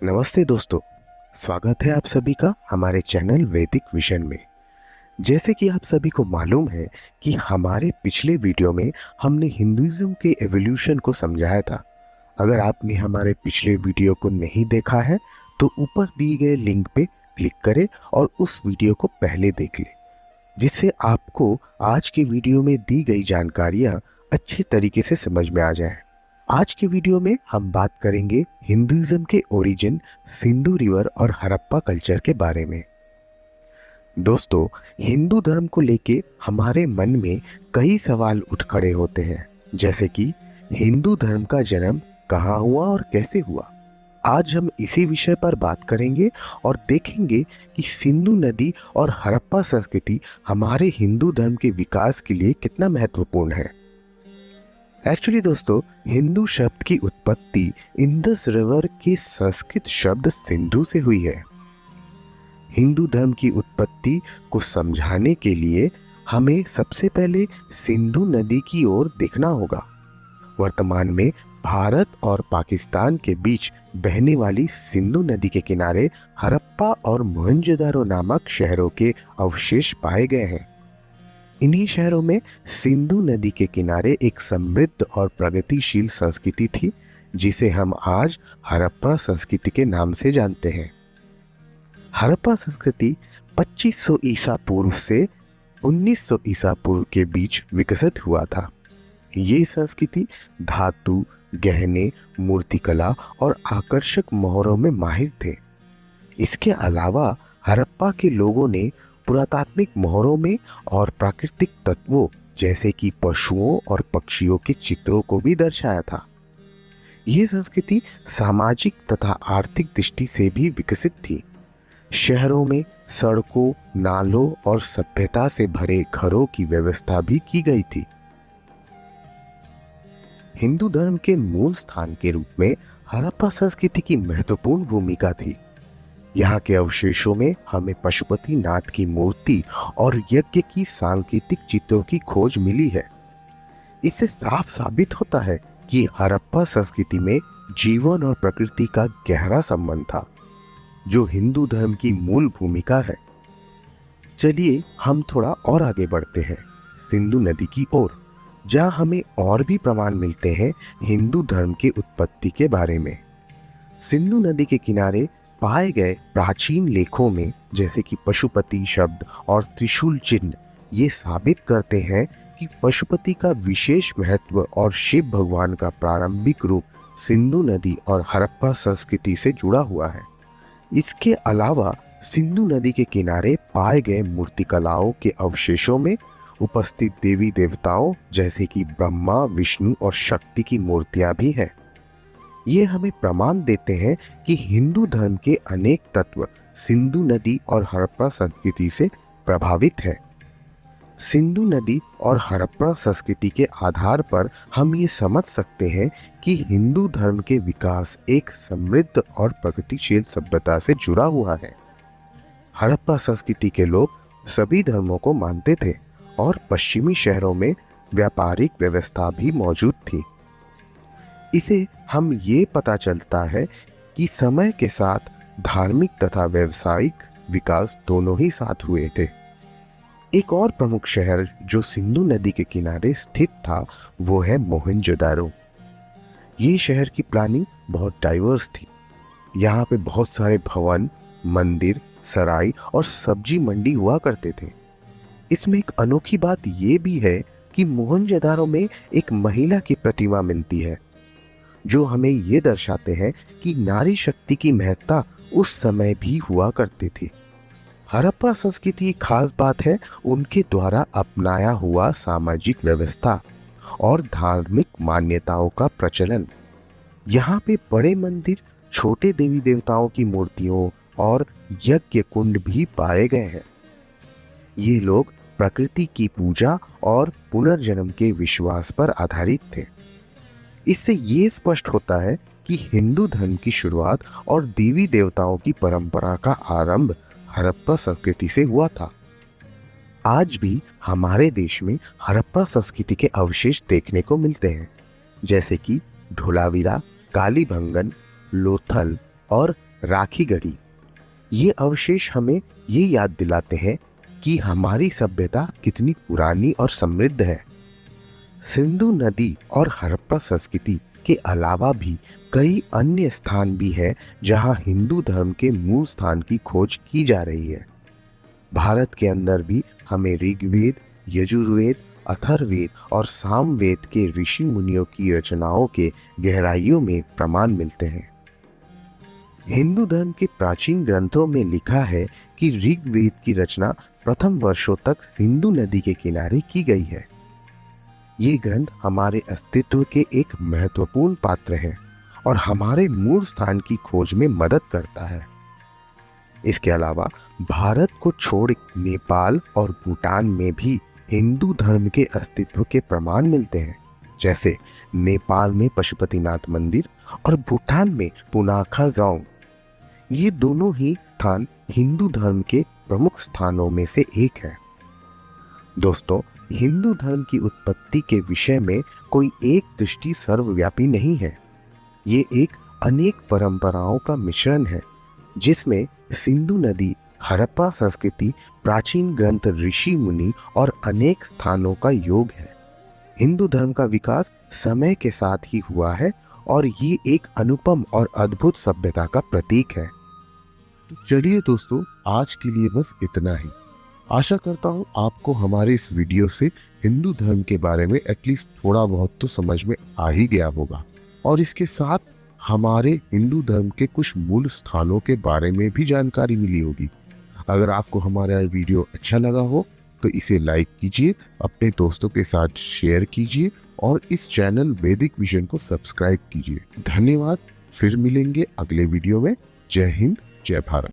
नमस्ते दोस्तों। स्वागत है आप सभी का हमारे चैनल वैदिक विजन में। जैसे कि आप सभी को मालूम है कि हमारे पिछले वीडियो में हमने हिंदुइज्म के एवोल्यूशन को समझाया था। अगर आपने हमारे पिछले वीडियो को नहीं देखा है तो ऊपर दिए गए लिंक पे क्लिक करें और उस वीडियो को पहले देख लें, जिससे आपको आज के वीडियो में दी गई जानकारियां अच्छे तरीके से समझ में आ जाए। आज के वीडियो में हम बात करेंगे हिंदुइज्म के ओरिजिन, सिंधु रिवर और हड़प्पा कल्चर के बारे में। दोस्तों, हिंदू धर्म को लेके हमारे मन में कई सवाल उठ खड़े होते हैं, जैसे कि हिंदू धर्म का जन्म कहाँ हुआ और कैसे हुआ। आज हम इसी विषय पर बात करेंगे और देखेंगे कि सिंधु नदी और हड़प्पा संस्कृति हमारे हिंदू धर्म के विकास के लिए कितना महत्वपूर्ण है। एक्चुअली दोस्तों, हिंदू शब्द की उत्पत्ति इंडस रिवर के संस्कृत शब्द सिंधु से हुई है। हिंदू धर्म की उत्पत्ति को समझाने के लिए हमें सबसे पहले सिंधु नदी की ओर देखना होगा। वर्तमान में भारत और पाकिस्तान के बीच बहने वाली सिंधु नदी के किनारे हड़प्पा और मोहनजोदारो नामक शहरों के अवशेष पाए गए हैं। इन्हीं शहरों में सिंधु नदी के किनारे एक समृद्ध और प्रगतिशील संस्कृति थी, जिसे हम आज हड़प्पा संस्कृति के नाम से जानते हैं। हड़प्पा संस्कृति 2500 ईसा पूर्व से 1900 ईसा पूर्व के बीच विकसित हुआ था। ये संस्कृति धातु, गहने, मूर्तिकला और आकर्षक मोहरों में माहिर थे। इसके अलावा हड़प्पा के लोगों ने पुरातात्विक मोहरों में और प्राकृतिक तत्वों जैसे कि पशुओं और पक्षियों के चित्रों को भी दर्शाया था। यह संस्कृति सामाजिक तथा आर्थिक दृष्टि से भी विकसित थी। शहरों में सड़कों, नालों और सभ्यता से भरे घरों की व्यवस्था भी की गई थी। हिंदू धर्म के मूल स्थान के रूप में हड़प्पा संस्कृति की महत्वपूर्ण भूमिका थी। यहाँ के अवशेषों में हमें पशुपति नाथ की मूर्ति और यज्ञ की सांकेतिक चित्रों की खोज मिली है। इससे साफ साबित होता है कि हड़प्पा संस्कृति में जीवन और प्रकृति का गहरा संबंध था, जो हिंदू धर्म की मूल भूमिका है। चलिए हम थोड़ा और आगे बढ़ते हैं सिंधु नदी की ओर, जहाँ हमें और भी प्रमाण मिलते हैं हिंदू धर्म के उत्पत्ति के बारे में। सिंधु नदी के किनारे पाए गए प्राचीन लेखों में जैसे कि पशुपति शब्द और त्रिशूल चिन्ह ये साबित करते हैं कि पशुपति का विशेष महत्व और शिव भगवान का प्रारंभिक रूप सिंधु नदी और हड़प्पा संस्कृति से जुड़ा हुआ है। इसके अलावा सिंधु नदी के किनारे पाए गए मूर्तिकलाओं के अवशेषों में उपस्थित देवी देवताओं जैसे कि ब्रह्मा, विष्णु और शक्ति की मूर्तियां भी हैं। ये हमें प्रमाण देते हैं कि हिंदू धर्म के अनेक तत्व सिंधु नदी और हड़प्पा संस्कृति से प्रभावित है। सिंधु नदी और हड़प्पा संस्कृति के आधार पर हम ये समझ सकते हैं कि हिंदू धर्म के विकास एक समृद्ध और प्रगतिशील सभ्यता से जुड़ा हुआ है। हड़प्पा संस्कृति के लोग सभी धर्मों को मानते थे और पश्चिमी शहरों में व्यापारिक व्यवस्था भी मौजूद थी। इसे हम ये पता चलता है कि समय के साथ धार्मिक तथा व्यावसायिक विकास दोनों ही साथ हुए थे। एक और प्रमुख शहर जो सिंधु नदी के किनारे स्थित था वो है मोहनजोदारो। ये शहर की प्लानिंग बहुत डाइवर्स थी। यहाँ पे बहुत सारे भवन, मंदिर, सराय और सब्जी मंडी हुआ करते थे। इसमें एक अनोखी बात ये भी है कि मोहनजोदारो में एक महिला की प्रतिमा मिलती है, जो हमें ये दर्शाते हैं कि नारी शक्ति की महत्ता उस समय भी हुआ करती थी। हड़प्पा संस्कृति की खास बात है उनके द्वारा अपनाया हुआ सामाजिक व्यवस्था और धार्मिक मान्यताओं का प्रचलन। यहाँ पे बड़े मंदिर, छोटे देवी देवताओं की मूर्तियों और यज्ञ कुंड भी पाए गए हैं। ये लोग प्रकृति की पूजा और पुनर्जन्म के विश्वास पर आधारित थे। इससे ये स्पष्ट होता है कि हिंदू धर्म की शुरुआत और देवी देवताओं की परंपरा का आरंभ हड़प्पा संस्कृति से हुआ था। आज भी हमारे देश में हड़प्पा संस्कृति के अवशेष देखने को मिलते हैं, जैसे कि धोलावीरा, कालीबंगन, लोथल और राखी गढ़ी। ये अवशेष हमें ये याद दिलाते हैं कि हमारी सभ्यता कितनी पुरानी और समृद्ध है। सिंधु नदी और हड़प्पा संस्कृति के अलावा भी कई अन्य स्थान भी हैं जहां हिंदू धर्म के मूल स्थान की खोज की जा रही है। भारत के अंदर भी हमें ऋग्वेद, यजुर्वेद, अथर्ववेद और सामवेद के ऋषि मुनियों की रचनाओं के गहराइयों में प्रमाण मिलते हैं। हिंदू धर्म के प्राचीन ग्रंथों में लिखा है कि ऋग्वेद की रचना प्रथम वर्षों तक सिंधु नदी के किनारे की गई है। ये ग्रंथ हमारे अस्तित्व के एक महत्वपूर्ण पात्र है और हमारे मूल स्थान की खोज में मदद करता है। इसके अलावा भारत को छोड़ नेपाल और भूटान में भी हिंदू धर्म के अस्तित्व के प्रमाण मिलते हैं, जैसे नेपाल में पशुपतिनाथ मंदिर और भूटान में पुनाखा जाओंग। ये दोनों ही स्थान हिंदू धर्म के प्रमुख स्थानों में से एक है। दोस्तों, हिंदू धर्म की उत्पत्ति के विषय में कोई एक दृष्टि सर्वव्यापी नहीं है। ये एक अनेक परंपराओं का मिश्रण है, जिसमें सिंधु नदी, हड़प्पा संस्कृति, प्राचीन ग्रंथ, ऋषि मुनि और अनेक स्थानों का योग है। हिंदू धर्म का विकास समय के साथ ही हुआ है और ये एक अनुपम और अद्भुत सभ्यता का प्रतीक है। तो चलिए दोस्तों, आज के लिए बस इतना ही। आशा करता हूँ आपको हमारे इस वीडियो से हिंदू धर्म के बारे में एटलीस्ट थोड़ा बहुत तो समझ में आ ही गया होगा, और इसके साथ हमारे हिंदू धर्म के कुछ मूल स्थानों के बारे में भी जानकारी मिली होगी। अगर आपको हमारा वीडियो अच्छा लगा हो तो इसे लाइक कीजिए, अपने दोस्तों के साथ शेयर कीजिए और इस चैनल वैदिक विजन को सब्सक्राइब कीजिए। धन्यवाद। फिर मिलेंगे अगले वीडियो में। जय हिंद, जय भारत।